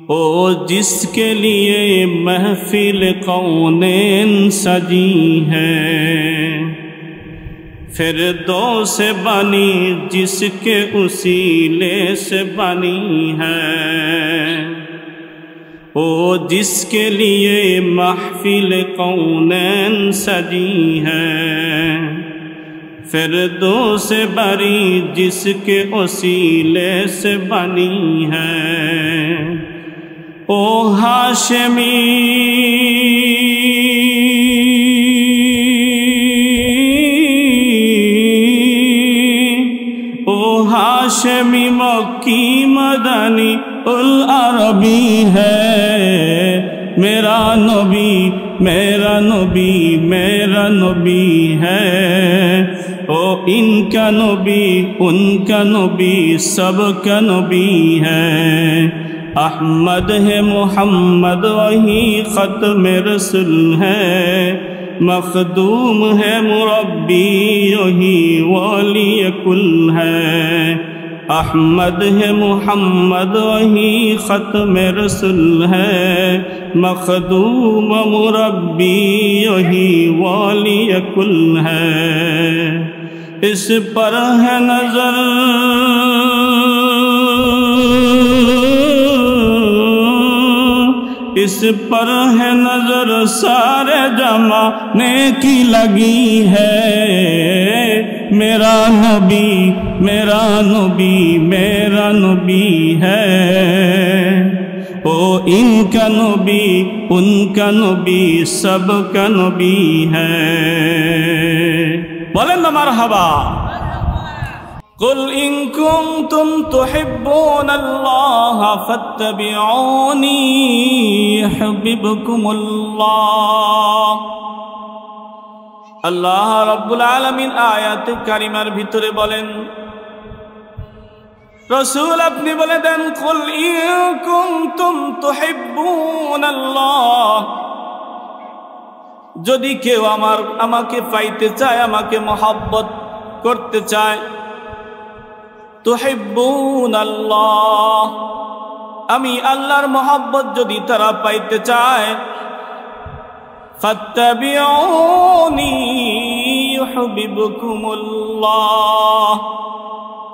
ओ जिसके लिए महफिल कौनेन सजी है, फिरदौस से बनी जिसके उसीले से बनी है। ओ जिसके लिए महफिल कौनेन सजी है, फिरदौस से बरी जिसके उसीले से बनी है। ओ हाशमी हाशमी मक्की मदनी उल अरबी है, मेरा नबी मेरा नबी मेरा नबी है। ओ इनका नबी उनका नबी सबका नबी है। अहमद है मोहम्मद वही ख़त्म रसूल है, मखदूम है मुरब्बी यही वाली कुल है। अहमद है मोहम्मद वही ख़त्म रसूल है, मखदूम मुरब्बी यही वाली कुल है। इस पर है नजर इस पर है नजर सारे जमाने की लगी है। मेरा नबी मेरा नबी मेरा नबी है। ओ इनका नबी उनका नबी सबका नबी है। बोलें ना मरहबा। कुल इन कुंतुम तुहिब्बूनल्लाह फत्तबिऊनी युहिब्बुकुमुल्लाह। अल्लाह रब्बुल आलमीन आयात कारिमार भितरे बोलेन, रसूल अपनी बोले देन, कुल इन कुंतुम तुहिब्बूनल्लाह, যদি কেউ আমাকে পাইতে চায়, আমাকে মহব্বত করতে চায়, তুহিব্বুনাল্লাহ, আমি আল্লাহর মহব্বত যদি তারা পাইতে চায়, ফাত্তাবিউনি ইউহিব্বুকুমুল্লাহ,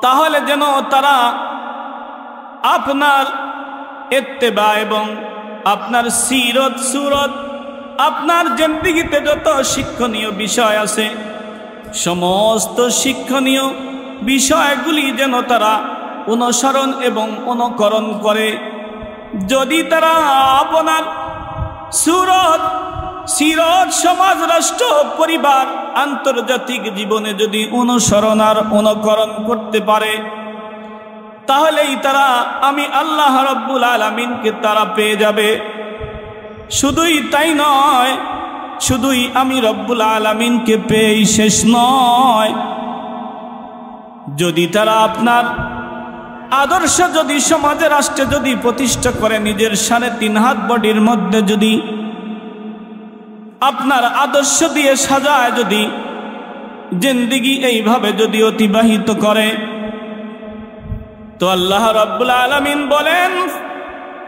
তাহলে যেন তারা আপনার ইত্তেবা এবং আপনার সিরত সুরত, আপনার জিন্দেগিতে যত শিক্ষণীয় বিষয় আছে সমস্ত শিক্ষণীয় বিষয়গুলি যেন তারা অনুসরণ এবং অনুকরণ করে। যদি তারা আপনার সুরত সিরত সমাজ রাষ্ট্র পরিবার আন্তর্জাতিক জীবনে যদি অনুসরণ আর অনুকরণ করতে পারে, তাহলেই তারা আমি আল্লাহ রাব্বুল আলামিনকে তারা পেয়ে যাবে। শুধুই তাই নয়, শুধুই আমি রব্বুল আলামিনকে পেয়েই শেষ নয়, যদি তারা আপনার আদর্শ যদি সমাজে রাষ্ট্রে যদি প্রতিষ্ঠা করে, নিজের 3.5 হাত বডির মধ্যে যদি আপনার আদর্শ দিয়ে সাজায়, যদি জিন্দেগি এইভাবে যদি অতিবাহিত করে, তো আল্লাহ রাব্বুল আলামিন বলেন,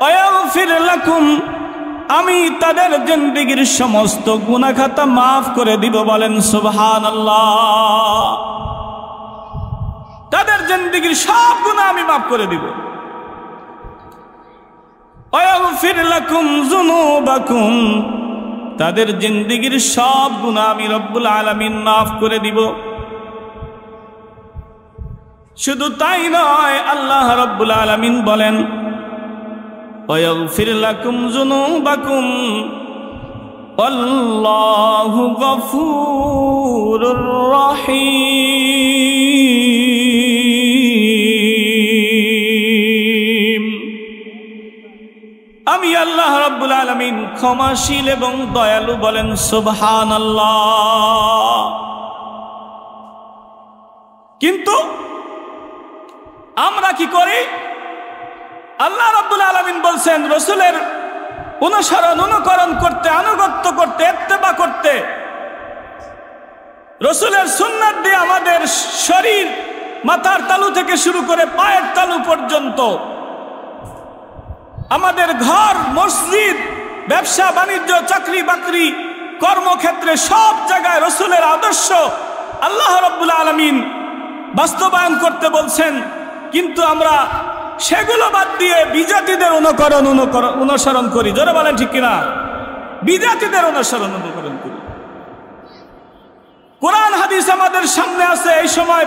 ওয়াগফির লাকুম, আমি তাদের জিন্দেগির সমস্ত গুনাহ খাতা মাফ করে দিব। বলেন সুবহানাল্লাহ। তাদের জিন্দেগির সব গুনাহ আমি মাফ করে দিব। ওয়াগফির লাকুম যুনুবাকুম, তাদের জিন্দেগির সব গুনাহ আমি রব্বুল আলামিন মাফ করে দিব। শুধু তাই নয়, আল্লাহ রব্বুল আলামিন বলেন, ওয়াগফির লাকুম যুনুবাকুম আল্লাহু গফুরুর রহিম। আমি আল্লাহ রাব্বুল আলামিন ক্ষমাশীল এবং দয়ালু। বলেন সুবহানাল্লাহ। কিন্তু আমরা কি করি? আল্লাহ রাব্বুল আলামিন বলছেন রাসূলের অনুসরণ অনুকরণ করতে, আনুগত্য করতে, ইত্তেবা করতে, রাসূলের সুন্নাত দিয়ে আমাদের শরীর মাথার তালু থেকে শুরু করে পায়ের তালু পর্যন্ত আমাদের ঘর, মসজিদ, ব্যবসা বাণিজ্য, চাকরি বাকরি, কর্মক্ষেত্রে সব জায়গায় রসুলের আদর্শ আল্লাহ রাব্বুল আলামিন বাস্তবায়ন করতে বলছেন, কিন্তু আমরা সেগুলো বাদ দিয়ে বিজাতিদের অনুসরণ করি। জোরে বলেন ঠিক কিনা? বিজাতিদের অনুকরণ করি। কোরআন হাদিস আমাদের সামনে আছে, এই সময়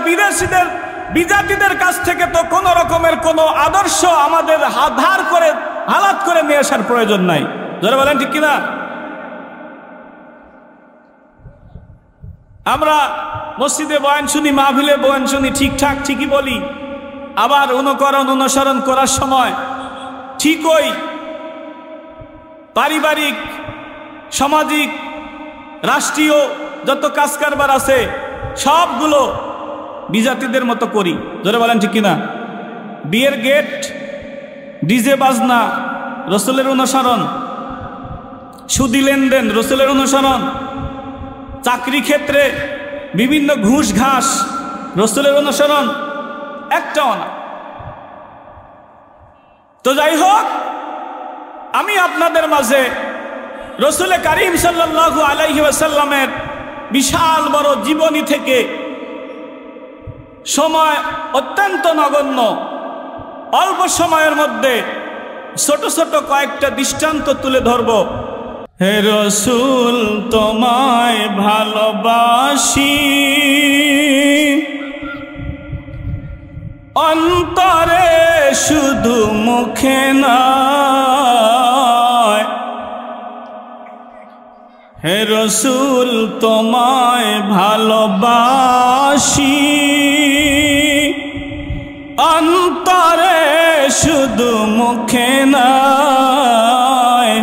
বিজাতিদের কাছ থেকে তো কোন রকমের কোন আদর্শ আমাদের ধার করে হালাত করে নিয়ে আসার প্রয়োজন নাই। জোরে বলেন ঠিক কিনা? আমরা মসজিদে বয়ান শুনি, মাহফিলে বয়ান শুনি, ঠিকঠাক ঠিকই বলি, আবার অনুসরণ করার সময় ঠিকই পারিবারিক, সামাজিক, রাষ্ট্রীয় যত কাজ কারবার আছে সবগুলো বিজাতিদের মতো করি। ধরে বলেন ঠিক কিনা? বিয়ের গেট, ডিজে বাজনা, রসুলের অনুসরণ। সুদি লেনদেন, রসুলের অনুসরণ। চাকরি ক্ষেত্রে বিভিন্ন ঘুষ ঘাস, রসুলের অনুসরণ একটাও না। তো যাই হোক, আমি আপনাদের মাঝে রসুল কারীম সাল্লাল্লাহু আলাইহি ওয়াসাল্লামের বিশাল বড় জীবনী থেকে সময় অত্যন্ত নগণ্য, অল্প সময়ের মধ্যে ছোট ছোট কয়েকটা দৃষ্টান্ত তুলে ধরব। হে রসুল তোমায় ভালোবাসি, অন্তরে শুধু মুখে নয়। হে রসুল তোমায় ভালোবাসি, অন্তরে শুধু মুখে নয়।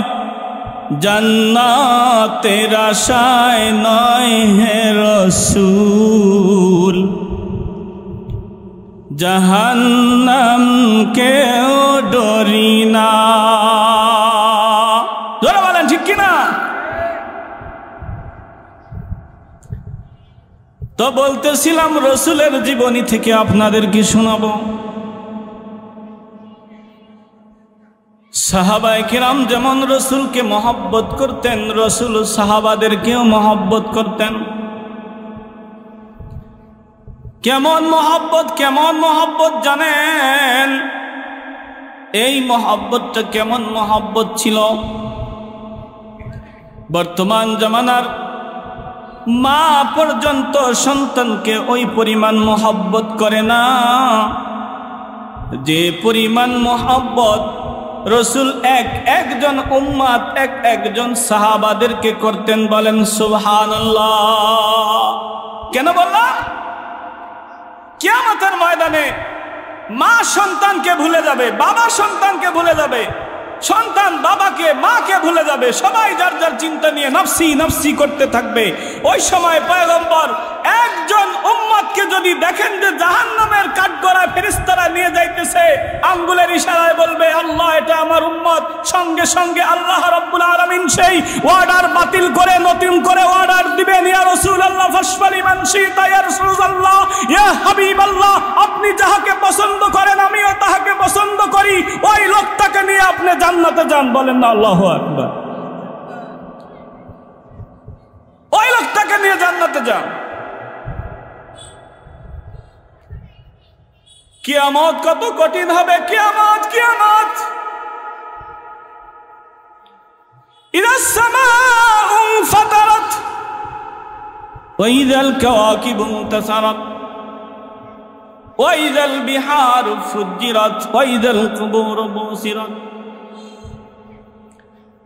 জান্নাতের আশায় নয় হে রসুল, জাহান্নাম কেও ডরি না। জোরে বলেন ঠিক কিনা? তো বলতেছিলাম রসুলের জীবনী থেকে আপনাদেরকে শোনাবো। সাহাবায়ে কেরাম যেমন রসুলকে মহব্বত করতেন, রসুল সাহাবাদেরকেও মহব্বত করতেন। কেমন মহব্বত জানেন? এই মহব্বতটা কেমন মহব্বত ছিল? বর্তমান জামানার মা পর্যন্ত সন্তানকে ওই পরিমাণ মহব্বত করে না যে পরিমাণ মহব্বত রসুল একজন উম্মত একজন সাহাবাদেরকে করতেন। বলেন সুবহানাল্লাহ। কেন বললাম? কিয়ামতের ময়দানে মা সন্তানকে ভুলে যাবে, বাবা সন্তানকে ভুলে যাবে, সন্তান বাবাকে মাকে ভুলে যাবে, সবাই যার যার চিন্তা নিয়ে নফসি নফসি করতে থাকবে। ওই সময় পয়গম্বর একজন উম্মতকে যদি দেখেন যে জাহান্নামের কাঠগড়ায় ফেরেশতারা নিয়ে যাইতেছে, আঙ্গুলের ইশারায় বলবে আল্লাহ এটা আমার উম্মত, সঙ্গে সঙ্গে আল্লাহ রাব্বুল আলামিন সেই অর্ডার বাতিল করে নতুন করে অর্ডার দিবেন, ইয়া রাসূলুল্লাহ ফাশফালি মান শিতা, ইয়া রাসূলুল্লাহ, ইয়া হাবিবাল্লাহ, আপনি যাহাকে পছন্দ করেন আমিও তাহাকে পছন্দ করি, ওই লোকটাকে নিয়ে আপনি জান্নাতে যান। বলেন না আল্লাহু আকবার। ওই লোকটাকে নিয়ে জান্নাতে যান। কিয়ামত কত কঠিন হবে! কিয়ামত ইদাস সামাউ ফাতারাত ওয়া ইযাল কাওয়াকিবু ইনতাসারাত ওয়া ইযাল বিহারু ফুজ্জিরাত ওয়া ইযাল কুবুরু বুসিরাত।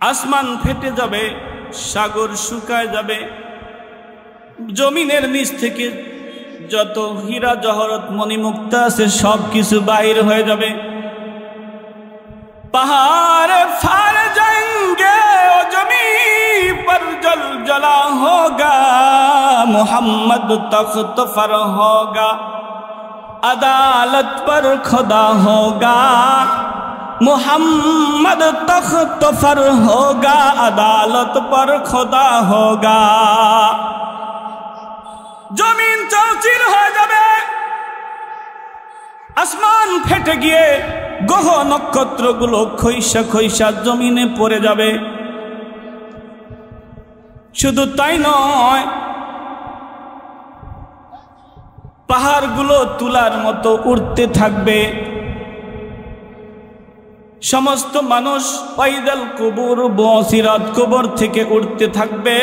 আসমান ফেটে যাবে, সাগর শুকায় যাবে, জমিনের নিচ থেকে যত হীরা জহরত মণিমুক্তা আছে সব কিছু বাহির হয়ে যাবে। पहाड़ फाड़ जाएंगे ओ जमी पर जलजला होगा, मोहम्मद तख्त पर होगा, अदालत पर खुदा होगा, मोहम्मद तख्त पर होगा, अदालत पर खुदा होगा। जमीन चौचिर हो जाবে, আসমান ফেটে গিয়ে গ্রহ নক্ষত্রগুলো খৈসা খৈসা জমিনে পড়ে যাবে। শুধু তাই নয়, পাহাড়গুলো তুলার মতো উঠতে থাকবে। সমস্ত মানুষ ওয়াইদাল কুবুর বুসিরাত, কবর থেকে উঠতে থাকবে।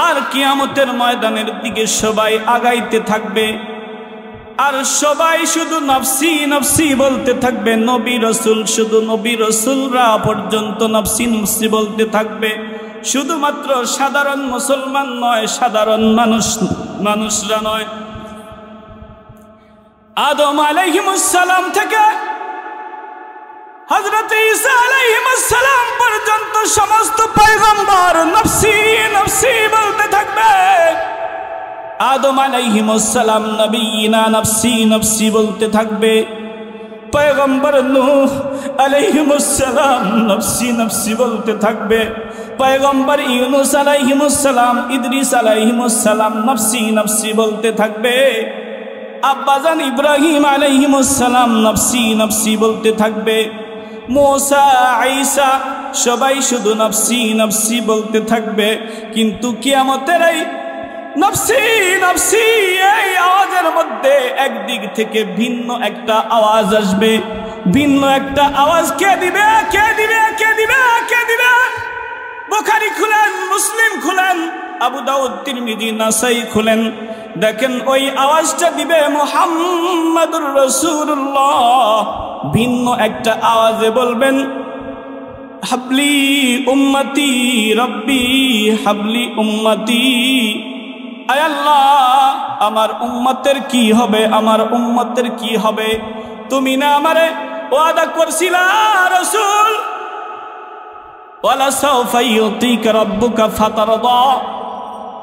আর কিয়ামতের ময়দানের দিকে সবাই আগাইতে থাকবে। আর সবাই শুধু নফসি নফসি বলতে থাকবে। নবী রাসূল, শুধু নবী রাসূলরা পর্যন্ত নফসি নফসি বলতে থাকবে। শুধুমাত্র সাধারণ মুসলমান নয়, সাধারণ মানুষরা নয়। আদম আলাইহিস সালাম থেকে হযরত ঈসা আলাইহিস সালাম পর্যন্ত সমস্ত পয়গম্বর নফসি নফসি বলতে থাকবে। আদম আলাইহিস সালাম নবীনা নফসি নফসি বলতে থাকবে। পয়গম্বর নূহ আলাইহিস সালাম নফসি নফসি বলতে থাকবে। পয়গম্বর ইউনূস আলাইহিস সালাম, ইদ্রিস আলাইহিস সালাম নফসি নফসি বলতে থাকবে। আব্বাজান ইব্রাহিম আলাইহিস সালাম নফসি নফসি বলতে থাকবে। মুসা, ঈসা সবাই শুধু নফসি নফসি বলতে থাকবে। কিন্তু কিয়ামতের এই নফসি নফসি এই আওয়াজের মধ্যে একদিক থেকে ভিন্ন একটা আওয়াজ আসবে। ভিন্ন একটা আওয়াজ কে দিবে? কে দিবে? কে দিবে? কে দিবে? বুখারী খুলেন, মুসলিম খুলেন, আবু দাউদ, তিরমিজি, নাসাই খুলেন, দেখেন ওই আওয়াজটা দিবে মুহাম্মাদুর রাসূলুল্লাহ। ভিন্ন একটা আওয়াজে বলবেন, হাবলি উম্মতি রব্বি হাবলি উম্মতি। আয় আল্লাহ, আমার উম্মতের কি হবে? আমার উম্মতের কি হবে? তুমি না আমারে ওয়াদা করছিলা রাসূল, ওয়ালা সাওফা ইউতিকা রাব্বুকা ফাতারদা,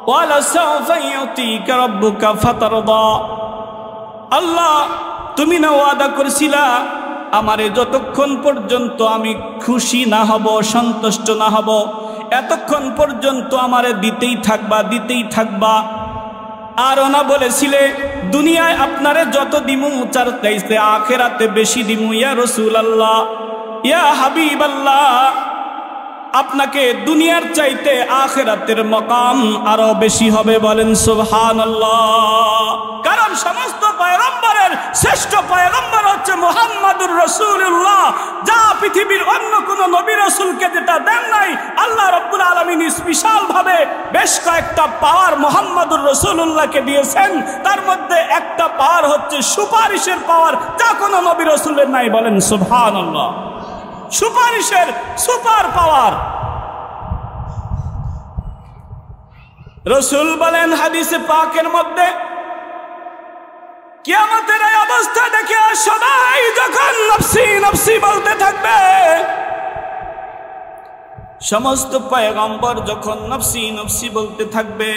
ওয়ালা সাওফা ইউতিকা রাব্বুকা ফাতারদা। আল্লাহ, তুমি না ওয়াদা করছিলা আমারে যতক্ষণ পর্যন্ত আমি খুশি না হব, সন্তুষ্ট না হব, এতক্ষণ পর্যন্ত আমারে দিতেই থাকবা, দিতেই থাকবা। আর ওনা বলেছিলে দুনিয়ায় আপনারে যত দিমু চার চাইতে আখেরাতে বেশি দিমু। ইয়া রাসূলুল্লাহ, ইয়া হাবিবাল্লাহ, আপনাকে দুনিয়ার চাইতে আখেরাতের মকাম আরো বেশি হবে। বলেন সুবহানাল্লাহ। কারণ সমস্ত পয়গম্বরের শ্রেষ্ঠ পয়গম্বর হচ্ছে মুহাম্মাদুর রাসূলুল্লাহ। যা পৃথিবীর অন্য কোন নবী রাসূলকে যেটা দেন নাই, আল্লাহ রাব্বুল আলামিন স্পেশাল ভাবে বেশ কয়েকটা পাওয়ার মুহাম্মাদুর রাসূলুল্লাহকে দিয়েছেন। তার মধ্যে একটা পাওয়ার হচ্ছে সুপারিশের পাওয়ার, যা কোনো নবী রাসূলের নাই। বলেন সুবহানাল্লাহ। সুপারিশের সুপার পাওয়ার। রাসূল বলেন হাদিসে পাকের মধ্যে, কিয়ামতের এই অবস্থা দেখে সবাই যখন নফসি নফসি বলতে থাকবে, সমস্ত পয়গম্বর যখন নফসি নফসি বলতে থাকবে,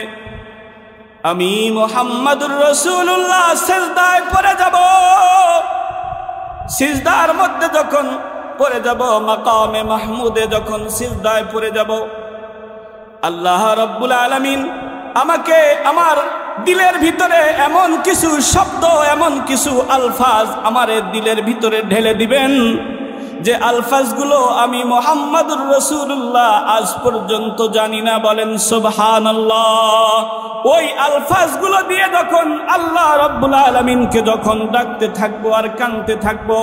আমি মুহাম্মাদুর রাসূলুল্লাহ সিজদায় পড়ে যাব। সিজদার মধ্যে যখন পড়ে যাব, মাকামে মাহমুদে যখন সিজদায় পড়ে যাব, আল্লাহ রাব্বুল আলামিন আমাকে আমার দিলের ভিতরে এমন কিছু শব্দ, এমন কিছু আলফাজ আমার দিলের ভিতরে ঢেলে দিবেন, যে আলফাজগুলো আমি মুহাম্মাদুর রাসূলুল্লাহ আজ পর্যন্ত জানি না। বলেন সুবহানাল্লাহ। ওই আলফাজগুলো দিয়ে যখন আল্লাহ রাব্বুল আলামিনকে যখন ডাকতে থাকবো আর কাঁদতে থাকবো,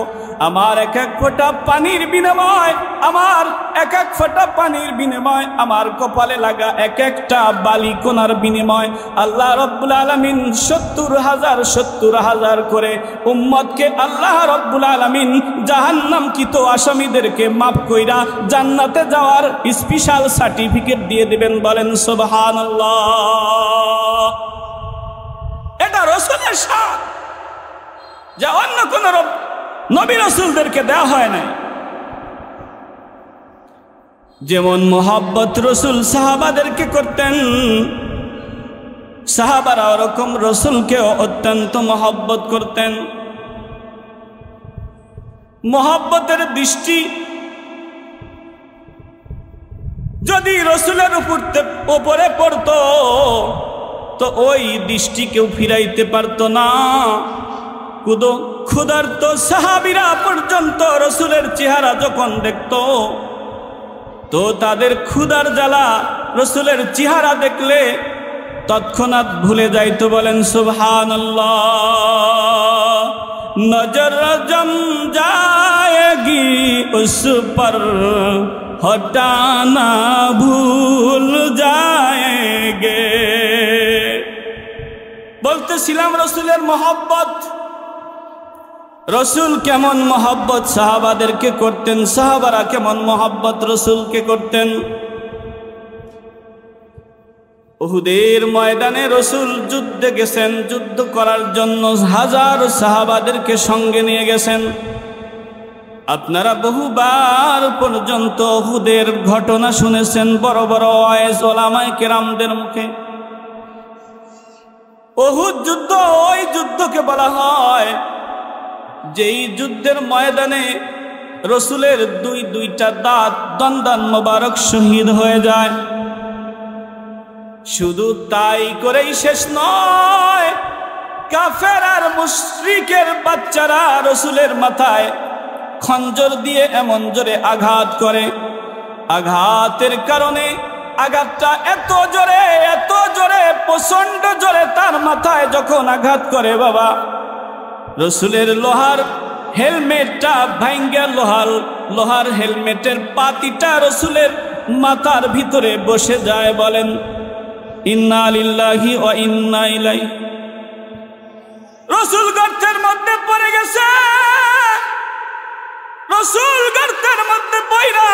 আমার এক এক ফোঁটা পানির বিনিময়, আমার এক এক ফোঁটা পানির বিনিময়, আমার কপালে লাগা এক একটা বালি কোনার বিনিময় আল্লাহ রাব্বুল আলামিন ৭০,০০০ করে উম্মতকে আল্লাহ রাব্বুল আলামিন জাহান্নামকৃত আসামীদেরকে মাফ কইরা জান্নাতে যাওয়ার স্পেশাল সার্টিফিকেট দিয়ে দিবেন। বলেন সুবহানাল্লাহ। এটা রাসূলের শান, যা অন্য কোন নবী রাসূলদেরকে দেওয়া হয় না। যেমন মোহাব্বত রাসূল সাহাবাদেরকে করতেন, সাহাবারা ওরকম রাসূলকেও অত্যন্ত মোহাব্বত করতেন। মোহাব্বতের দৃষ্টি যদি রাসূলের উপরে পড়তো, তো ওই দৃষ্টি কেউ ফিরাইতে পারতো না। ক্ষুধার্ত সাহাবীরা পর্যন্ত রাসূলের চেহারা যখন দেখত তো তাদের ক্ষুধার জ্বালা রাসূলের চেহারা দেখলে তৎক্ষণাৎ ভুলে যাইতো। বলেন সুবহানাল্লাহ। নজর জম जाएगी उस पर हटाना भूल जाएंगे। বলতেছিলাম রাসূলের মহব্বত, রাসূল কেমন মহব্বত সাহাবাদেরকে করতেন, সাহাবারা কেমন মহব্বত রাসূলকে করতেন। উহুদের ময়দানে রাসূল যুদ্ধে গেছেন, যুদ্ধ করার জন্য হাজার সাহাবাদেরকে সঙ্গে নিয়ে গেছেন। আপনারা বহুবার পর্যন্ত উহুদের ঘটনা শুনেছেন বড় বড় ওয়াইজ ওলামায়ে কেরামদের মুখে। উহুদ যুদ্ধ ওই যুদ্ধকে বলা হয় যেই যুদ্ধের ময়দানে রাসূলের দুইটা দাঁত দন্দান মোবারক শহীদ হয়ে যায়। শুধু তাই করেই শেষ নয়, কাফের আর মুশরিকের বাচ্চারা রাসূলের মাথায় খঞ্জর দিয়ে এমন জোরে আঘাত করে, আঘাতের কারণে আঘাতটা এত জোরে প্রচন্ড জোরে তার মাথায় যখন আঘাত করে বাবা, রাসূলের লোহার হেলমেটটা ভাঙ্গা, লোহার হেলমেটের পাতিটা রাসূলের মাথার ভিতরে বসে যায়। বলেন ইন্না লিল্লাহি ওয়া ইন্না ইলাইহি। রাসূল গর্তের মধ্যে পড়ে গেছে, রাসূল গর্তের মধ্যে পড়া,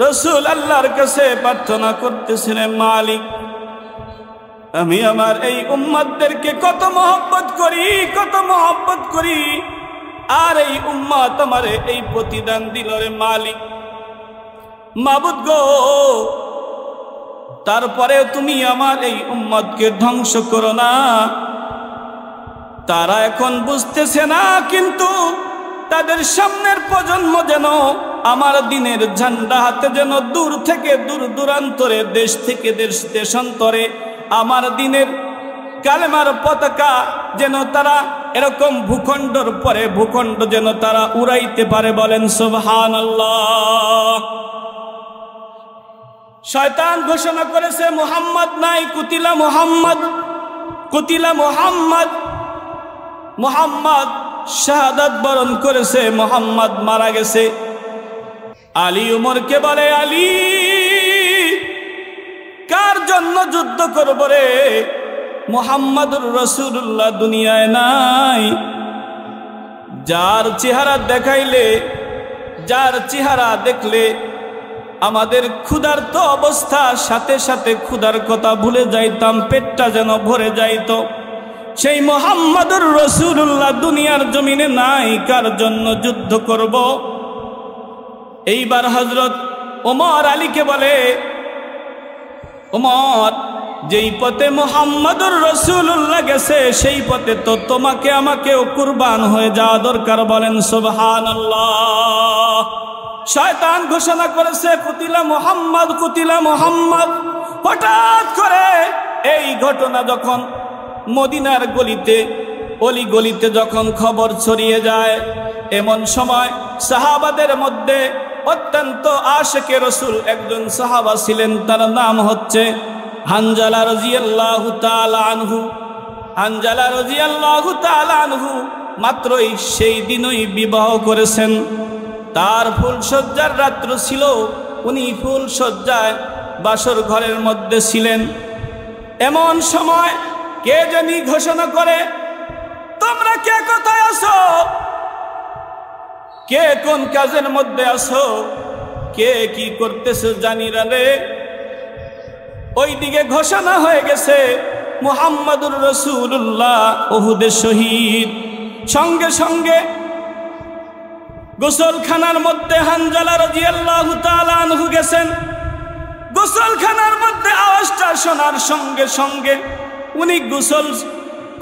রাসূল আল্লাহর কাছে প্রার্থনা করতেছিলেন, মালিক আমি আমার এই উম্মতদেরকে কত মহব্বত করি, আর এই উম্মত আমারে এই প্রতিদান দিল রে মালিক। মাবুদ গো, তারপরে তুমি আমার এই উম্মতকে ধ্বংস করো না। তারা এখন বুঝতেছে না, কিন্তু তাদের সামনের প্রজন্ম যেন আমার দিনের ঝান্ডা হাতে যেন দূর থেকে দূর দূরান্তরে, দেশ থেকে দেশান্তরে আমার দিনের কালেমার পতাকা যেন তারা এরকম ভূখণ্ডর পরে ভূখণ্ড যেন তারা উড়াইতে পারে। বলেন সুবহানাল্লাহ। শয়তান ঘোষণা করেছে মুহাম্মদ নাই, কুতিলা মুহাম্মদ। মুহাম্মদ শাহাদাত বরণ করেছে, মুহাম্মদ মারা গেছে। আলী উমরকে বলে, আলী কার জন্য যুদ্ধ করব রে? মুহাম্মাদুর রাসূলুল্লাহ দুনিয়ায় নাই। যার চেহারা দেখলে আমাদের ক্ষুধার্ত অবস্থা, সাথে সাথে ক্ষুধার কথা ভুলে যাইতাম, পেটটা যেন ভরে যাইত, সেই মুহাম্মাদুর রাসূলুল্লাহ দুনিয়ার জমিনে নাই, কার জন্য যুদ্ধ করব? এইবার হযরত ওমর আলীকে বলে, ওমর যেই পথে মুহাম্মাদুর রাসূলুল্লাহ গেছে সেই পথে তো তোমাকে আমাকেও কুরবান হয়ে যাওয়া দরকার। বলেন সুবহানাল্লাহ। শয়তান ঘোষণা করেছে কুতিলা মুহাম্মদ। হঠাৎ করে এই ঘটনা যখন মদিনার অলিগলিতে যখন খবর ছড়িয়ে যায়, এমন সময় সাহাবাদের মধ্যে অত্যন্ত আশিকে রাসূল একজন সাহাবা ছিলেন, তার নাম হচ্ছে হানজালা রাদিয়াল্লাহু তাআলা আনহু। হানজালা রাদিয়াল্লাহু তাআলা আনহু মাত্রই সেই দিনই বিবাহ করেছেন। তার ফুলসজ্জার রাত্র ছিল, উনি ফুলসজ্জায় বাসর ঘরের মধ্যে ছিলেন। এমন সময় কে জানি ঘোষণা করে, তোমরা কে কোথায় আছো, কে কোন কাজের মধ্যে আছো, কে কি করতেছে জানি না রে। ওইদিকে ঘোষণা হয়ে গেছে মুহাম্মাদুর রাসূলুল্লাহ উহুদে শহীদ। সঙ্গে সঙ্গে গোসলখানার মধ্যে হানজালা রাদিয়াল্লাহু তাআলা আনহু গেছেন। গোসলখানার মধ্যে আওয়াজটা শোনার সঙ্গে সঙ্গে উনি গোসল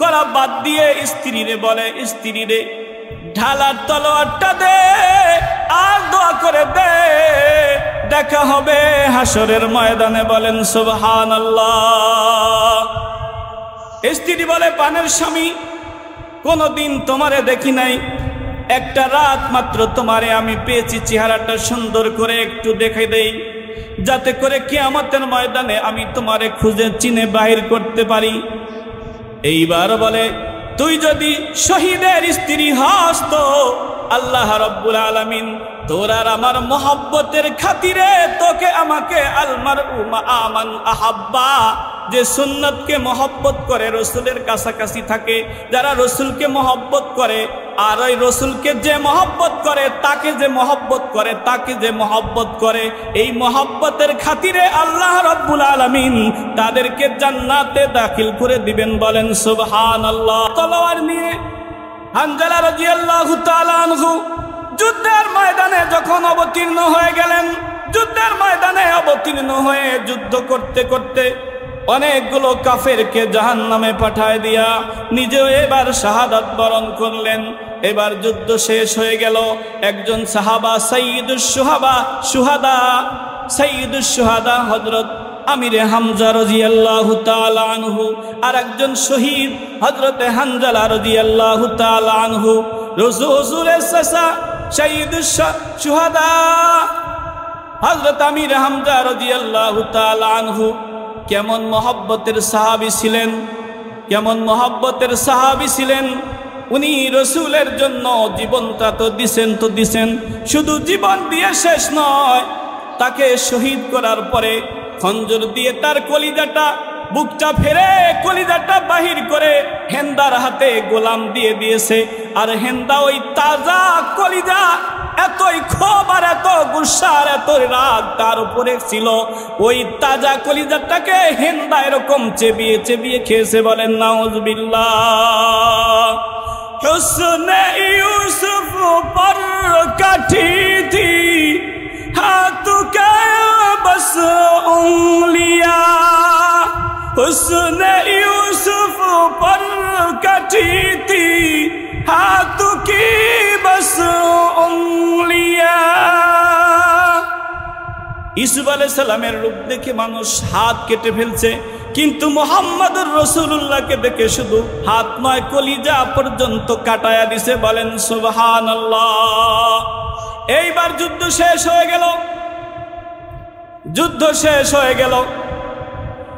করা বাদ দিয়ে স্ত্রীরে বলে, স্ত্রীরে ঢালার তলোয়ারটা দে আর দোয়া করে দে, দেখা হবে হাসরের ময়দানে। বলেন সুবহানাল্লাহ। স্ত্রী বলে, পানের স্বামী, কোনোদিন তোমারে দেখি নাই, একটা রাত মাত্র তোমারে আমি পেয়েছি, চেহারাটা সুন্দর করে একটু দেখে দেই, যাতে করে কিয়ামতের ময়দানে আমি তোমারে খুঁজে চিনে বাহির করতে পারি। এইবার বলে, তুই যদি শহীদের স্ত্রী হস তো আল্লাহ রাব্বুল আলামিন তোর আর আমার মহব্বতের খাতিরে তোকে আমাকে আলমারউ মা মান আহাব্বা, যে সুন্নতকে মহব্বত করে, রসুলের কাছাকাছি থাকে, যারা রসুলকে মহব্বত করে, আর ওই রসুলকে যে মহব্বত করে, তাকে যে মহব্বত করে, তাকে যে মহব্বত করে, এই মহব্বতের খাতিরে আল্লাহ রাব্বুল আলামিন তাদেরকে জান্নাতে দাখিল করে দিবেন। বলেন সুবহানাল্লাহ। তলোয়ার নিয়ে হানজালা রাদিয়াল্লাহু তাআলা আনহু যুদ্ধের ময়দানে যখন অবতীর্ণ হয়ে গেলেন, যুদ্ধের ময়দানে অবতীর্ণ হয়ে যুদ্ধ করতে করতে অনেকগুলো কাফেরকে জাহান্নামে পাঠায় দিয়া নিজেও এবার শাহাদাত বরণ করলেন। এবার যুদ্ধ শেষ হয়ে গেল। একজন সাহাবা সাইয়্যিদুশ শুহাদা হযরত আমিরে হামজা রাদিয়াল্লাহু তাআলা আনহু, আর একজন শহীদ হযরতে হানজালা রাদিয়াল্লাহু তাআলা আনহু। রাসূলের চাচা সাইয়্যিদুশ শুহাদা হযরত আমিরে হামজা রাদিয়াল্লাহু তাআলা আনহু কেমন মহব্বতের সাহাবী ছিলেন, কেমন মহব্বতের সাহাবী ছিলেন। উনি রসুলের জন্য জীবনটা তো দিছেন, শুধু জীবন দিয়ে শেষ নয়, তাকে শহীদ করার পরে খঞ্জর দিয়ে তার কলিজাটা, বুকটা ফেরে কলিজাটা বাহির করে হেন্দার হাতে গোলাম দিয়ে দিয়েছে। আর হেন্দা ওই তাজা কলিজা, এতই ক্ষোভ আর এত গুসা আর এত রাগ তার উপরে ছিল, ওই তাজা কলিজাটাকে হেন্দা এরকম চেবিয়ে চেবিয়ে খেয়েছে। বলেন নাউজুবিল্লাহ। হুসনে ইউসুফ পর কাঠি থি হাতু কে বস উंगलिया, हुस्न यूसुफ पर कटी थी हाथों की बस उंगलिया। ইউসুফ আলাইহিস সালামের রূপ দেখে মানুষ হাত কেটে ফেলছে, কিন্তু মুহাম্মদুর রাসূলুল্লাহকে দেখে শুধু হাত নয়, কলিজা পর্যন্ত কাটায়া দিছে। বলেন সুবহানাল্লাহ। এইবার যুদ্ধ শেষ হয়ে গেল। যুদ্ধ শেষ হয়ে গেল।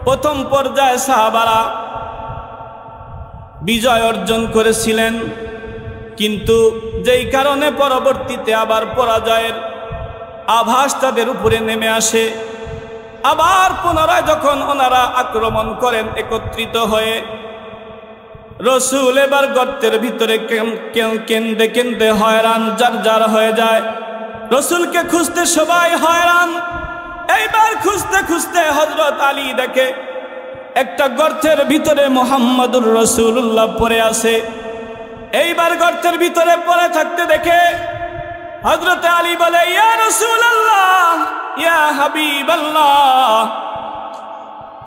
প্রথম পর্যায়ে সাহাবারা বিজয় অর্জন করেছিলেন, কিন্তু যেই কারণে পরবর্তীতে আবার পরাজয়ের আভাস তাদের উপরে নেমে আসে। আবার পুনরায় যখন ওনারা আক্রমণ করেন একত্রিত হয়ে, রসুল এবার গর্তের ভিতরে কেন্দে কেন্দে হয়রান যার হয়ে যায়। রসুলকে খুঁজতে সবাই হয়রান। এইবার খুঁজতে খুঁজতে হযরত আলী দেখে একটা গর্তের ভিতরে মুহাম্মদুর রাসূলুল্লাহ পড়ে আছে। এইবার গর্তের ভিতরে পড়ে থাকতে দেখে হযরত আলী বলে, ইয়া রাসূলুল্লাহ, ইয়া হাবিবাল্লাহ,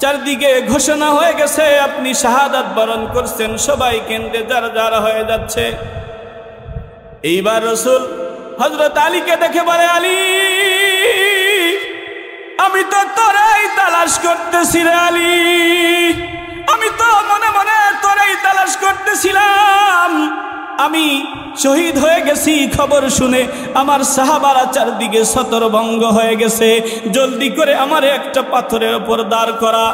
চারদিকে ঘোষণা হয়ে গেছে আপনি শাহাদাত বরণ করছেন, সবাই কেন্দ্রে যার হয়ে যাচ্ছে। এইবার রসুল হযরত আলীকে দেখে বলে, আলী, আমি তো তোরাই তালাশ করতেছি রে আলী, আমি তো মনে মনে তোরাই তালাশ করতেছিলাম। আমি শহীদ হয়ে গেছি খবর শুনে আমার সাহাবারা চারদিকে ছত্রভঙ্গ হয়ে গেছে, জলদি করে আমার একটা পাথরের উপর দাঁড় করা।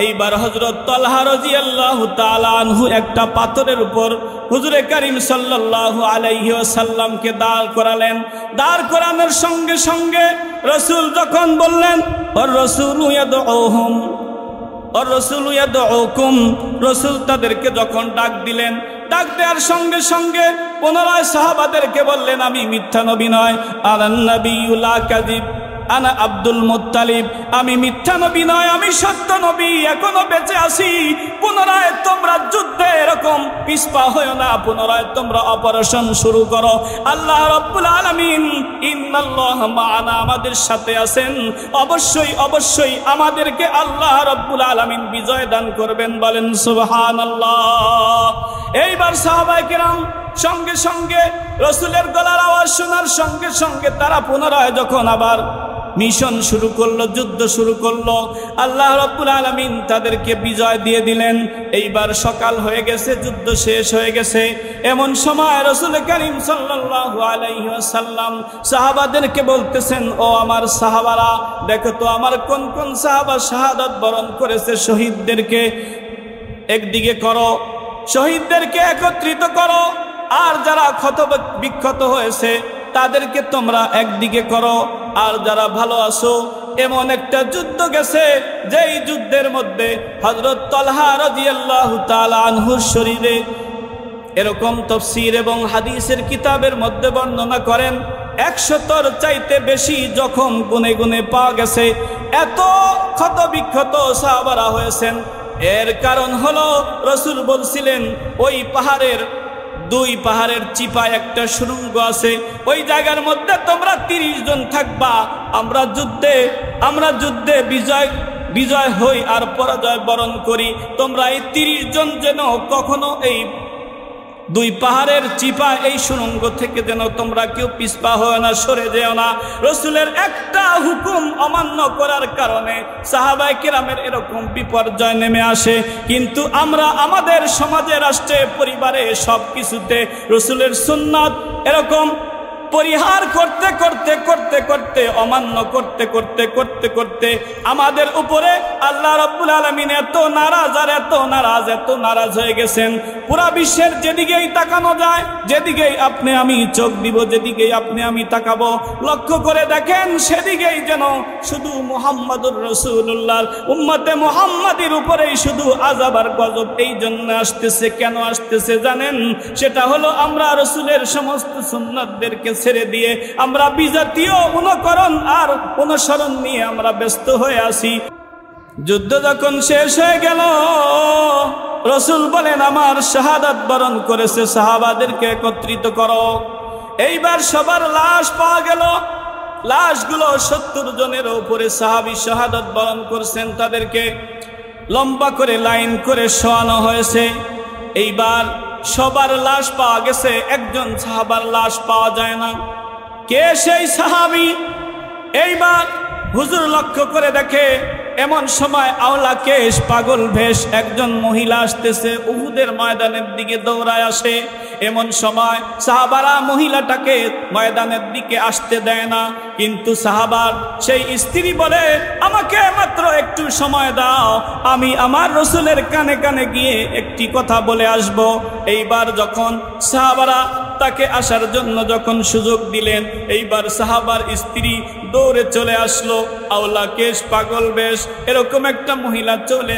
এইবার হযরত তালহা রাদিয়াল্লাহু তাআলা আনহু একটা পাথরের উপর হুজুরে কারীম সাল্লাল্লাহু আলাইহি ওয়াসাল্লামকে দাঁড় করালেন। দাঁড় করানোর সঙ্গে সঙ্গে রাসূল যখন বললেন, আর রাসূলু ইয়াদউহুম আর রাসূলু ইয়াদউকুম, রাসূল তাদেরকে যখন ডাক দিলেন, ডাক দেওয়ার সঙ্গে সঙ্গে পুনরায় সাহাবাদেরকে বললেন, আমি মিথ্যা নবী নয়, আনান নাবিয়্যু লা কাযিব, আনা আব্দুল মুত্তালিব, আমি মিথ্যা নবী নয়, আমি সত্য নবী, এখনো বেঁচে আছি। পুনরায় তোমরা যুদ্ধে এরকম পিছপা হয়ো না, পুনরায় তোমরা অপারেশন শুরু করো। আল্লাহ রাব্বুল আলামিন ইন্নাল্লাহা মা'ানা, আমাদের সাথে আছেন, অবশ্যই অবশ্যই আমাদেরকে আল্লাহ রাব্বুল আলামিন বিজয় দান করবেন। বলেন সুবহানাল্লাহ। এইবার সাহাবায়ে কেরাম সঙ্গে সঙ্গে রসুলের গলার আওয়াজ শোনার সঙ্গে সঙ্গে তারা পুনরায় যখন আবার মিশন শুরু করলো, যুদ্ধ শুরু করলো। আল্লাহ রাব্বুল আলামিন তাদেরকে বিজয় দিয়ে দিলেন। এইবার সকাল হয়ে গেছে, যুদ্ধ শেষ হয়ে গেছে। এমন সময় রাসূল করিম সাল্লাল্লাহু আলাইহি ওয়াসাল্লাম সাহাবাদেরকে বলতেছেন, ও আমার সাহাবারা, দেখো তো আমার কোন কোন সাহাবা শাহাদাত বরণ করেছে। শহীদদেরকে একদিকে করো, শহীদদেরকে একত্রিত করো, আর যারা ক্ষত বিক্ষত হয়েছে তাদেরকে তোমরা একদিকে করো, আর যারা ভালো আছো। এমন একটা যুদ্ধ গেছে যেই যুদ্ধের মধ্যে হযরত তালহা রাদিয়াল্লাহু তাআলা আনহুর শরীরে, এরকম তাফসীর এবং হাদিসের কিতাবের মধ্যে বর্ণনা করেন, 100 চাইতে বেশি জখম গুনে গুনে পাওয়া গেছে। এত ক্ষত বিক্ষত সাহাবারা হয়েছেন। এর কারণ হলো রাসূল বলছিলেন, ওই পাহাড়ের, 2 পাহাড়ের চিপায় একটা সুড়ঙ্গ আছে, ওই জায়গার মধ্যে তোমরা 30 জন থাকবা। আমরা যুদ্ধে বিজয় হই আর পরাজয় বরণ করি। তোমরা এই 30 জন যেন কখনো এই 2 পাহাড়ের চিপা, এই সুড়ঙ্গ থেকে যেন তোমরা কেউ পিছপা হয় না, সরে যেও না। রাসূলের একটা হুকুম অমান্য করার কারণে সাহাবায়ে কেরামের এরকম বিপর্যয় নেমে আসে। কিন্তু আমরা আমাদের সমাজে, রাষ্ট্রে, পরিবারে সব কিছুতে রাসূলের সুন্নাত এরকম পরিহার করতে করতে করতে করতে অমান্য করতে করতে করতে করতে আমাদের উপরে আল্লাহ রাব্বুল আলামিন এত নারাজ আর এত নারাজ হয়ে গেছেন। পুরা বিশ্বের যেদিকেই তাকানো যায়, যেদিকেই আপনি আমি চোখ দিব, যেদিকেই আপনি আমি তাকাবো, লক্ষ্য করে দেখেন সেদিকেই যেন শুধু মুহাম্মাদুর রাসূলুল্লাহর উম্মতে মুহাম্মাদির উপরেই শুধু আযাব আর গজব। এই জন্য আসতেছে। কেন আসতেছে জানেন? সেটা হলো আমরা রাসূলের সমস্ত সুন্নাতদেরকে ছেড়ে দিয়ে আমরা বিজাতীয় অনুকরণ আর অনুসরণ নিয়ে আমরা ব্যস্ত হয়ে আছি। যুদ্ধ যখন শেষ হয়ে গেল, রাসূল বলেন, আমার শাহাদাত বরণ করেছে সাহাবাদেরকে একত্রিত করো। এইবার সবার লাশ পাওয়া গেল। লাশগুলো 70 জনের উপরে সাহাবী শাহাদাত বরণ করছেন। তাদেরকে লম্বা করে লাইন করে শোয়ানো হয়েছে। এইবার সবার লাশ পাওয়া গেছে, একজন সাহাবার লাশ পাওয়া যায় না। কে সেই সাহাবী? এইবার হুজুর লক্ষ্য করে দেখে, এমন সময় আওলা কেশ, পাগল ভেষ একজন মহিলা আসতেছে, উহুদের ময়দানের দিকে দৌড়ায় আসে। এমন সময় সাহাবারা মহিলাটাকে ময়দানের দিকে আসতে দেয় না। কিন্তু সাহাবার সেই স্ত্রী বলে, আমাকে মাত্র একটু সময় দাও, আমি আমার রাসূলের কানে কানে গিয়ে একটি কথা বলে আসব। এইবার যখন সাহাবারা তাকে আসার জন্য যখন সুযোগ দিলেন, এইবার সাহাবার স্ত্রী দৌড়ে চলে আসলো। আওলা কেশ, পাগল বেশ এরকম একটা মহিলা চলে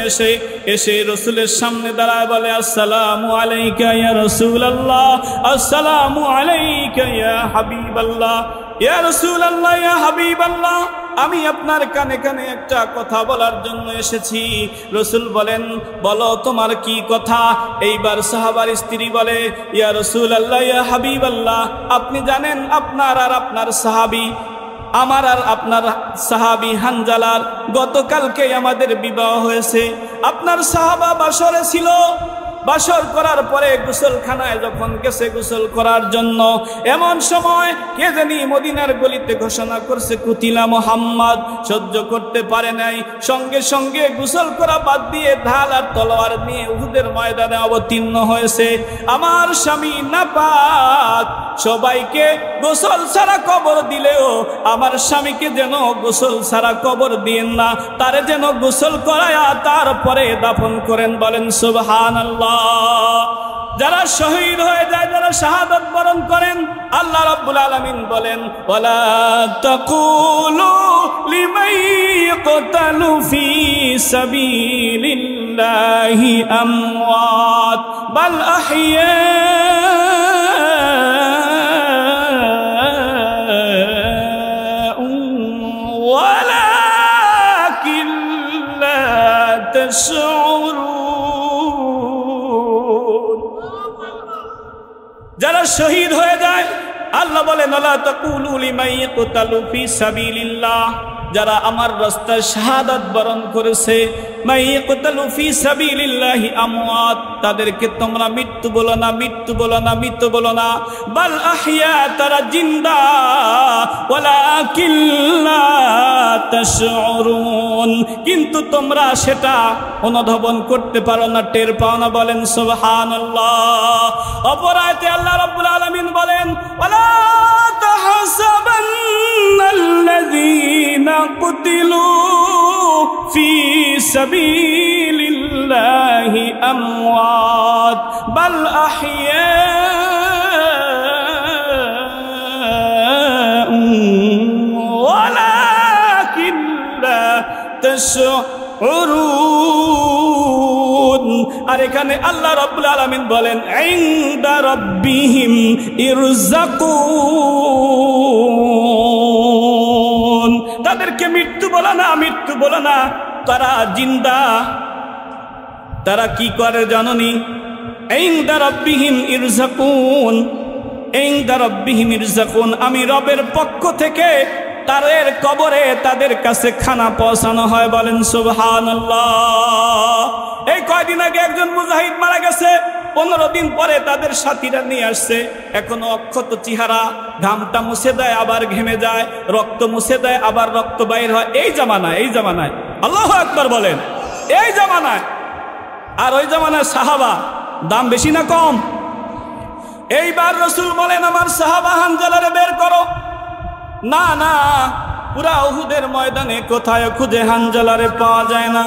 এসে রাসূলের সামনে দাঁড়ায় বলে, আসসালামু আলাইকা ইয়া রাসূলুল্লাহ, আসসালামু আলাইকা ইয়া হাবিবাল্লাহ, ইয়া রাসূলুল্লাহ, ইয়া হাবিবাল্লাহ, আমি আপনার কানে কানে একটা কথা বলার জন্য এসেছি। রাসূল বলেন, বলো তোমার কি কথা? এইবার সাহাবার স্ত্রী বলে, ইয়া রাসূলুল্লাহ, ইয়া হাবিবাল্লাহ, আপনি জানেন আপনার আর আপনার সাহাবী, আমার আর আপনার সাহাবী হানজালার গতকালকে আমাদের বিবাহ হয়েছে। আপনার সাহাবা বাসরে ছিল। বাসর করার পরে গোসলখানায় যখন গেছে গোসল করার জন্য, এমন সময় কে জানি মদিনার গলিতে ঘোষণা করছে, কুতিলা মুহাম্মদ। সহ্য করতে পারে নাই, সঙ্গে সঙ্গে গোসল করা বাদ দিয়ে ঢাল আর তলোয়ার নিয়ে উহুদের ময়দানে অবতীর্ণ হয়েছে। আমার স্বামী নাপাক, সবাইকে গোসল ছাড়া কবর দিলেও আমার স্বামীকে যেন গোসল ছাড়া কবর দিয়েন না, তারে যেন গোসল করায়া তারপরে দাফন করেন। বলেন সুবহানাল্লাহ। যারা শহীদ হয়ে যায়, যারা শাহাদাত বরণ করেন, আল্লাহ রাব্বুল আলামিন বলেন, ওয়ালা তাকুলু লিমান ইয়াকতালু ফি সাবিলিল্লাহি আমওয়াত বাল আহইয়া ওয়ালাকিন লা তাশউরুন। যারা শহীদ হয়ে যায়, আল্লাহ বলেন, ওয়ালা তাকুলু লিমান ইয়াকতালু ফি সাবিলিল্লাহ, যারা আমার রাস্তায় শাহাদাত বরণ করেছে, মান ইয়াকতালু ফি সাবিলিল্লাহি আমওয়াত, তাদেরকে তোমরা মৃত্যু বলো না, মৃত্যু বলো না, মৃত্যু বলো না, বাল আহইয়া, তারা জিন্দা, ওয়ালাকিন লা তাশউরুন, কিন্তু তোমরা সেটা অনুধাবন করতে পারো না, টের পাও না। বলেন সুবহানাল্লাহ। অপর আয়াতে আল্লাহ রাব্বুল আলামিন বলেন, ওয়ালা তাহসাবান্নাল্লাযীনা কুতিলু ফি সাবিলিল্লাহি আমওয়াত বাল আহইয়াউন ওয়ালাকিন লা তাশউরুন। আর এখানে আল্লাহ রাব্বুল আলামিন বলেন, ইনদা রাব্বিহিম ইরযাকুন, তাদেরকে মৃত্যু বলো না, মৃত্যু বলো না, তারা জিন্দা। তারা কি করে জানোনি? ইনদা রাব্বিহিম ইরযাকুন, ইনদা রাব্বিহিম ইরযাকুন, আমি রবের পক্ষ থেকে তাদের কবরে তাদের কাছে খানা পৌঁছানো হয়। বলেন সুবহানাল্লাহ। এই কয়দিন আগে একজন মুজাহিদ মারা গেছে, 15 দিন পরে তাদের সাথীরা নিয়ে আসছে, এখনো অক্ষত চেহারা, ঘামটা মুছে দেয় আবার ঘেমে যায়, রক্ত মুছে দেয় আবার রক্ত বাইর হয়। এই জামানায়, এই জামানায়, আল্লাহু আকবার বলেন, এই জামানায়। আর ওই জামানায় সাহাবা দাম বেশি না কম? এইবার রাসূল বলেন, আমার সাহাবা হানজালারে বের করো। না না, পুরা উহুদের ময়দানে কোথায় খুঁজে হানজালারে পাওয়া যায় না।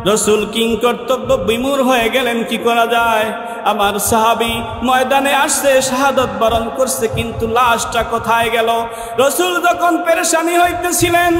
রাসূল কিং কর্তব্য বিমূঢ় হয়ে গেলেন, কি করা যায়? আমার সাহাবী ময়দানে আসছে, শাহাদাত বরণ করছে, কিন্তু লাশটা কোথায় গেল? রাসূল যখন পেরেশানি হইতেছিলেন,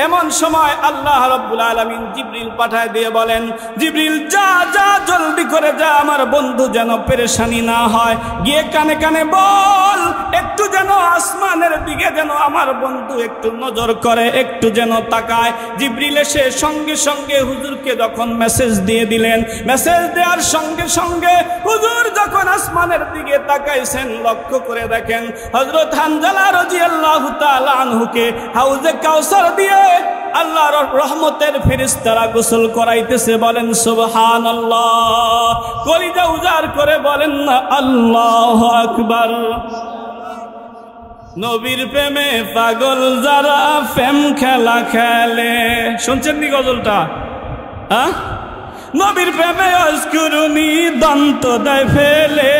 এমন সময় আল্লাহ রাব্বুল আলামিন জিবরিল পাঠায় দিয়ে বলেন, জিবরিল যা যা, জলদি করে যা, আমার বন্ধু যেন পেরেশানি না হয়, গিয়ে কানে কানে বল একটু যেন আসমানের দিকে যেন আমার বন্ধু একটু নজর করে, একটু যেন তাকায়। জিবরিল এসে সঙ্গে সঙ্গে হুজুরকে যখন মেসেজ দিয়ে দিলেন, মেসেজ দেওয়ার সঙ্গে সঙ্গে হুজুর যখন আসমানের দিকে তাকাইছেন, লক্ষ্য করে দেখেন হযরত হানজালা রাদিয়াল্লাহু তাআলা আনহুকে হাউজে কাউসার দিয়ে আল্লাহর রহমতের ফেরেশতারা গোসল করাইতেছে। বলেন সুবহানাল্লাহ। কলিজা উজাড় করে বলেন না আল্লাহু আকবার। নবীর প্রেমে পাগল যারা প্রেম খেলা খেলে, শুনছেন নি গজলটা? হ্যাঁ, নবীর প্রেমে অস্কুরুনি দন্ত দেয় ফেলে,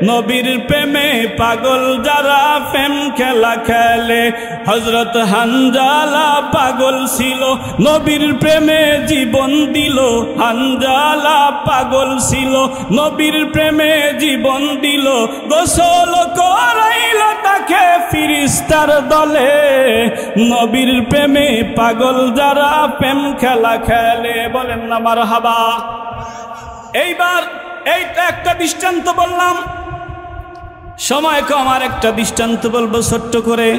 নবীর প্রেমে পাগল যারা প্রেম খেলা খেলে। হযরত হানজালা পাগল ছিল, নবীর প্রেমে জীবন দিল। হানজালা পাগল ছিল, নবীর প্রেমে জীবন দিল। গোসল করাইল তাকে ফিরিস্তার দলে, নবীর প্রেমে পাগল যারা প্রেম খেলা খেলে। বলেন না মারহাবা। এইবার এইটা একটা দৃষ্টান্ত বললাম, সময় কম, আর একটা দৃষ্টান্ত বলবো ছোট্ট করে।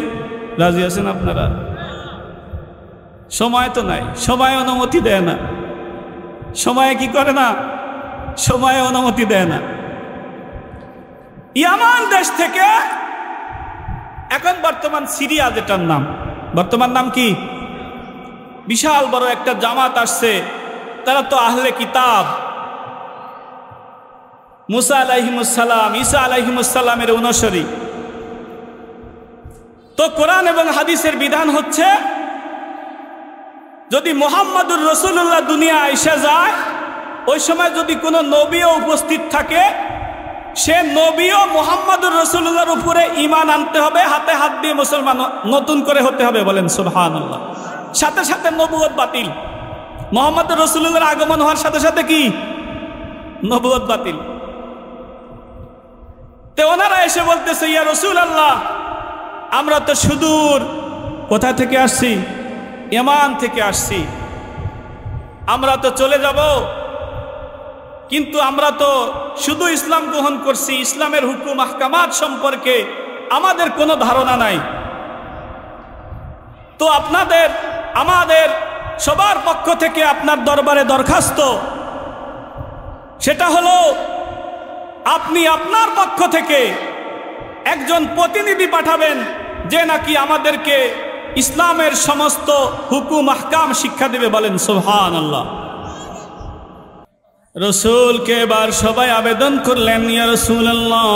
রাজি আছেন আপনারা? সময় তো নাই, সময় অনুমতি দেয় না। সময় কি করে না? সময় অনুমতি দেয় না। ইয়ামান দেশ থেকে এখন বর্তমান সিরিয়া, যেটার নাম, বর্তমান নাম কি, বিশাল বড় একটা জামাত আসছে। তারা তো আহলে কিতাব, মুসা আলাইহিমুসসালাম, ঈসা আলাইহিমুসসালামের অনুসারী। তো কোরআন এবং হাদিসের বিধান হচ্ছে, যদি মুহাম্মাদুর রাসূলুল্লাহ দুনিয়া এসে যায়, ওই সময় যদি কোনো নবীও উপস্থিত থাকে, সে নবীও মুহাম্মাদুর রাসূলুল্লাহর উপরে ঈমান আনতে হবে, হাতে হাত দিয়ে মুসলমান নতুন করে হতে হবে। বলেন সুবহানাল্লাহ। সাথে সাথে নবুয়ত বাতিল। মুহাম্মাদুর রাসূলুল্লাহর আগমন হওয়ার সাথে সাথে কি নবুয়ত বাতিল। তো ওনারা এসে বলতেছে, ইয়া রাসূলুল্লাহ, আমরা তো সুদূর কোথা থেকে আসছি? ইয়ামান থেকে আসছি, আমরা তো চলে যাব, কিন্তু আমরা তো শুধু ইসলাম গ্রহণ করছি, ইসলামের হুকুম আহকামাত সম্পর্কে আমাদের কোনো ধারণা নাই। তো আপনাদের আমাদের সবার পক্ষ থেকে আপনার দরবারে দরখাস্ত, সেটা হলো আপনি আপনার পক্ষ থেকে একজন প্রতিনিধি পাঠাবেন, যে নাকি আমাদেরকে ইসলামের সমস্ত হুকুম আহকাম শিক্ষা দেবে। বলেন সুবহানাল্লাহ। রাসূলকে এবার সবাই আবেদন করলেন, ইয়া রাসূলুল্লাহ,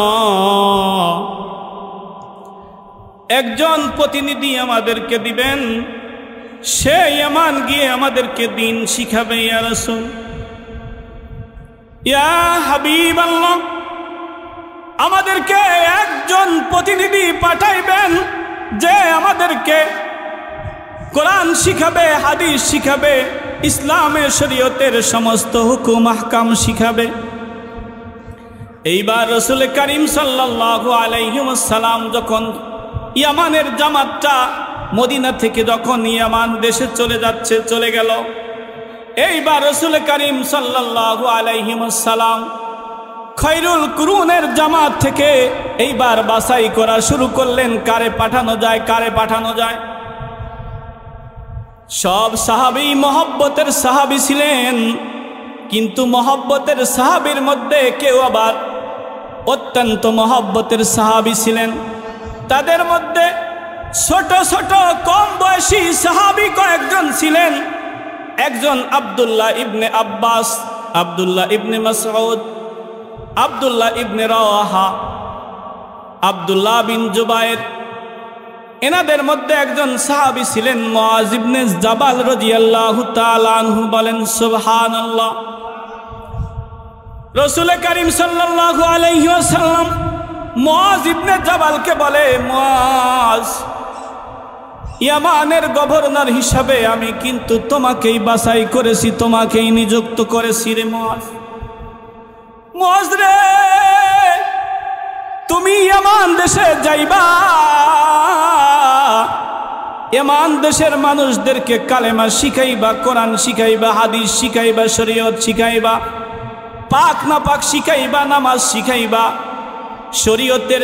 একজন প্রতিনিধি আমাদেরকে দিবেন, সে ইয়ামান গিয়ে আমাদেরকে দিন শিখাবে ইয়া রাসূল, ইয়া হাবিবাল্লাহ, আমাদেরকে একজন প্রতিনিধি পাঠাইবেন যে আমাদেরকে কোরআন শিখাবে, হাদিস শিখাবে, ইসলামের শরীয়তের সমস্ত হুকুম আহকাম শিখাবে। এইবার রাসূল করিম সাল্লাল্লাহু আলাইহি ওয়াসাল্লাম যখন ইয়ামানের জামাতটা মদিনা থেকে যখন ইয়ামান দেশে চলে গেল, এইবার রাসূল করিম সাল্লাল্লাহু আলাইহি ওয়াসাল্লাম খৈরুল কুরুনের জামাত থেকে এইবার বাছাই করা শুরু করলেন, কারে পাঠানো যায়। সব সাহাবী মহব্বতের সাহাবী ছিলেন, কিন্তু মহব্বতের সাহাবীর মধ্যে কেউ আবার অত্যন্ত মহব্বতের সাহাবী ছিলেন। তাদের মধ্যে ছোট ছোট কম বয়সী সাহাবী কয়েকজন ছিলেন। একজন আব্দুল্লাহ ইবনে আব্বাস, আব্দুল্লাহ ইবনে মাসউদ, আব্দুল্লাহ ইবনে রাওয়াহা, আব্দুল্লাহ বিন জুবায়ের। এনাদের মধ্যে একজন সাহাবী ছিলেন মুআজ ইবনে জাবাল রাদিয়াল্লাহু তাআলা আনহু। বলেন সুবহানাল্লাহ। রাসূল করিম সাল্লাল্লাহু আলাইহি ওয়াসাল্লাম মুআজ ইবনে জাবালকে বলে, মুআজ, ইয়ামানের গভর্নর হিসাবে আমি কিন্তু তোমাকেই বাছাই করেছি, তোমাকেই নিযুক্ত করেছি রে মুআজ। মুআজ রে, তুমি ইয়ামান দেশে যাইবা, ইয়ামান দেশের মানুষদেরকে কালেমা শিখাইবা, কোরআন শিখাইবা, হাদিস শিখাইবা, শরীয়ত শিখাইবা, পাক না পাক শিখাইবা, নামাজ শিখাইবা, শরীয়তের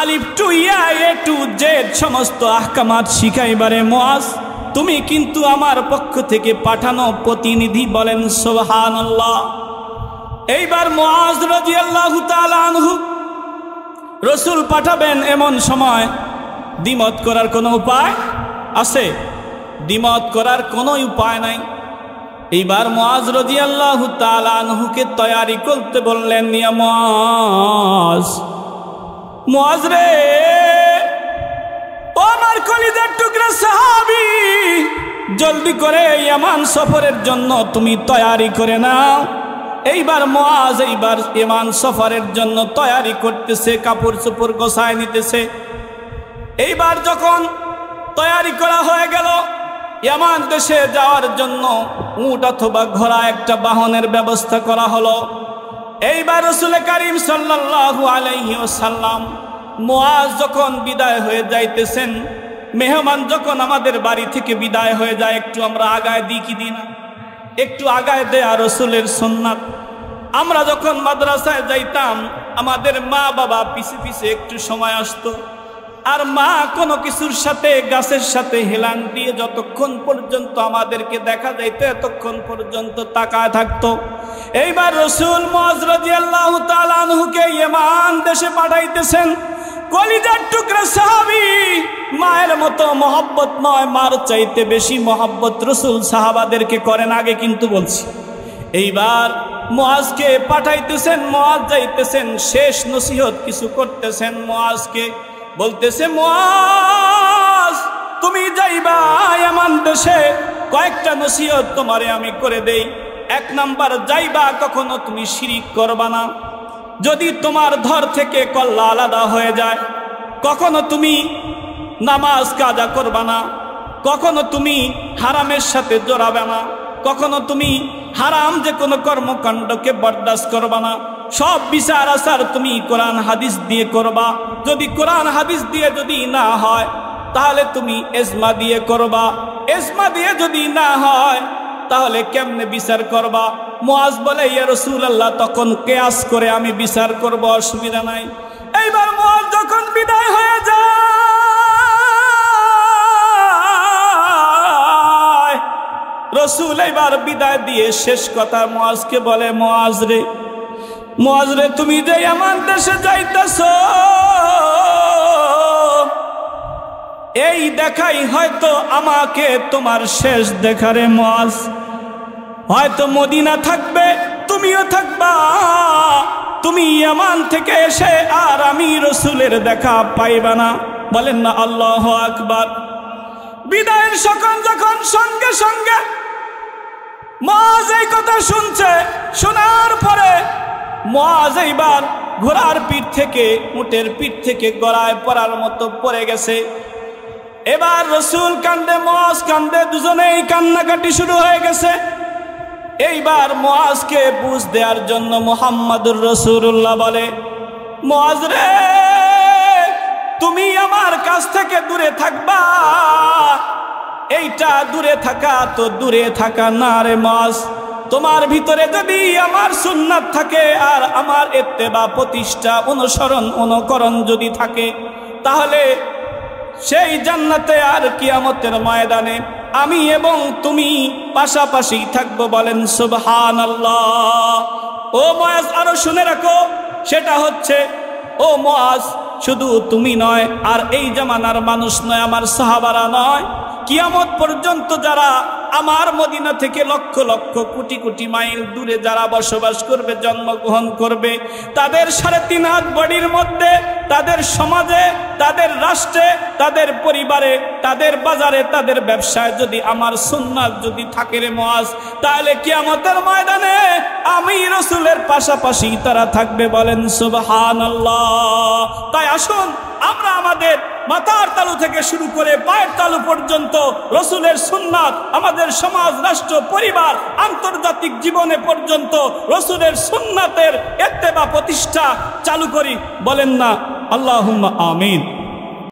আলিফ two yeah A to Z সমস্ত আহকামাত শিখাইবারে মুআজ, তুমি কিন্তু আমার পক্ষ থেকে পাঠানো প্রতিনিধি। বলেন সুবহানাল্লাহ। এইবার মুআজ রাদিয়াল্লাহু তাআলা আনহু রাসূল পাঠাবেন, এমন সময় দ্বিমত করার কোনো উপায় আছে? দ্বিমত করার কোনো উপায় নাই। এইবার মুআজ রাদিয়াল্লাহু তাআলা আনহুকে তৈয়ারি করতে বললেন, ইয়া মুআজ রে, ও আমার কলিজার টুকরা সাহাবী, জলদি করে ইয়ামান সফরের জন্য তুমি তৈয়ারি করে নাও। এইবার মুআজ ইয়ামান সফরের জন্য তৈয়ারি করতেছে, কাপড় চোপড় গোছায় নিতেছে। এইবার যখন তৈয়ারি করা হয়ে গেল, ইয়ামান দেশে যাওয়ার জন্য উট অথবা ঘোড়া একটা বাহনের ব্যবস্থা করা হলো। এইবার রাসূল করিম সাল্লাল্লাহু আলাইহি ওয়াসাল্লাম মুআজ যখন বিদায় হয়ে যাইতেছেন, মেহমান যখন আমাদের বাড়ি থেকে বিদায় হয়ে যায়, একটু আমরা আগায় দিই কি দিই না? একটু আগায় দেয়া রাসূলের সুন্নাত। আমরা যখন মাদ্রাসায় যাইতাম, আমাদের মা বাবা পিছে পিছে একটু সময় আসতো, আর মা কোনো কিছুর সাথে, গাছের সাথে হেলান দিয়ে যতক্ষণ পর্যন্ত আমাদেরকে দেখা যাইতো এতক্ষণ পর্যন্ত তাকায় থাকতো। এইবার রাসূল মুআজ রাদিয়াল্লাহু তাআলা আনহুকে ইয়ামান দেশে পাঠাইতেছেন। কলিজার টুকরা সাহাবী, মায়ের মতো মহব্বত নয়, মার চাইতে বেশি মহব্বত রাসূল সাহাবাদেরকে করেন, আগে কিন্তু বলছি। এইবার মুআজকে পাঠাইতেছেন, মুআজ যাইতেছেন, শেষ নসিহত কিছু করতেছেন। মুআজকে বলতেছে, মুআজ, তুমি যাইবা ইয়ামান দেশে, কয়েকটা নসিহত তোমারে আমি করে দেই। 1 নাম্বার, যাইবা কখনো তুমি শিরিক করবা না। যদি তোমার ধর থেকে কল্লা আলাদা হয়ে যায়, কখনো তুমি নামাজ কাজা করবা না, কখনো তুমি হারামের সাথে জড়াবে না, কখনো তুমি হারাম যে কোনো কর্মকাণ্ডকে বরদাস্ত করবা না। সব বিচার আচার তুমি কোরআন হাদিস দিয়ে করবা। যদি কোরআন হাদিস দিয়ে যদি না হয়, তাহলে তুমি ইজমা দিয়ে করবা। ইজমা দিয়ে যদি না হয়, তাহলে কেমনে বিচার করবা? মুআজ বলে, ইয়া রাসূলুল্লাহ, তখন কিয়াস করে আমি বিচার করব, অসুবিধা নাই। এইবার মুআজ যখন বিদায় হয়ে যায়, রাসূল এইবার বিদায় দিয়ে শেষ কথা মুআজকে বলে, মুআজ রে, তুমি যে ইয়ামান দেশে যাইতেছো, এই দেখাই হয়তো আমাকে তোমার শেষ দেখা রে মুআজ। হয়তো মদিনা থাকবে, তুমিও থাকবা, তুমি ইয়ামান থেকে এসে আর আমি রাসূলের দেখা পাইবা না। বলেন না আল্লাহু আকবার। বিদায়ের যখন সঙ্গে সঙ্গে মুআজ এই কথা শুনছে, শোনার পরে মুআজ এইবার ঘোড়ার পিঠ থেকে, উটের পিঠ থেকে গড়ায় পড়ার মতো পড়ে গেছে। এবার রাসূল কান্দে, মুআজ কান্দে, দুজনেই কান্নাকাটি শুরু হয়ে গেছে। এইবার মুআজকে বুঝ দেওয়ার জন্য মুহাম্মাদুর রাসূলুল্লাহ বলে, মুআজ রে, তুমি আমার কাছ থেকে দূরে থাকবা। এইটা দূরে থাকা তো দূরে থাকা না রে মুআজ, তোমার ভিতরে যদি আমার সুন্নাত থাকে আর আমার ইত্তেবা, প্রতিষ্ঠা, অনুসরণ, অনুকরণ যদি থাকে, তাহলে সেই জান্নাতে আর কিয়ামতের ময়দানে আমি এবং তুমি পাশাপাশি থাকবো। বলেন সুবহানাল্লাহ। ও মুআজ, আরো শুনে রাখো, সেটা হচ্ছে, ও মুআজ, শুধু তুমি নয়, আর এই জামানার মানুষ নয়, আমার সাহাবারা নয়, কিয়ামত পর্যন্ত যারা আমার মদিনা থেকে লক্ষ লক্ষ কোটি কোটি মাইল দূরে যারা বসবাস করবে, জন্মগ্রহণ করবে, তাদের 3.5 হাত বডির মধ্যে, তাদের সমাজে, তাদের রাষ্ট্রে, তাদের পরিবারে, তাদের বাজারে, তাদের ব্যবসায় যদি আমার সুন্নাত যদি থাকে রে মুআজ, তাহলে কিয়ামতের ময়দানে আমি রাসূলের পাশাপাশি তারা থাকবে। বলেন সুবহানাল্লাহ। তাই আসুন আমরা আমাদের মাথার তালু থেকে শুরু করে পায়ের তালু পর্যন্ত রাসূলের সুন্নাত, আমাদের সমাজ, রাষ্ট্র, পরিবার, আন্তর্জাতিক জীবনে পর্যন্ত রাসূলের সুন্নাতের ইত্তেবা, প্রতিষ্ঠা চালু করি। বলেন না আল্লাহুম্মা আমিন।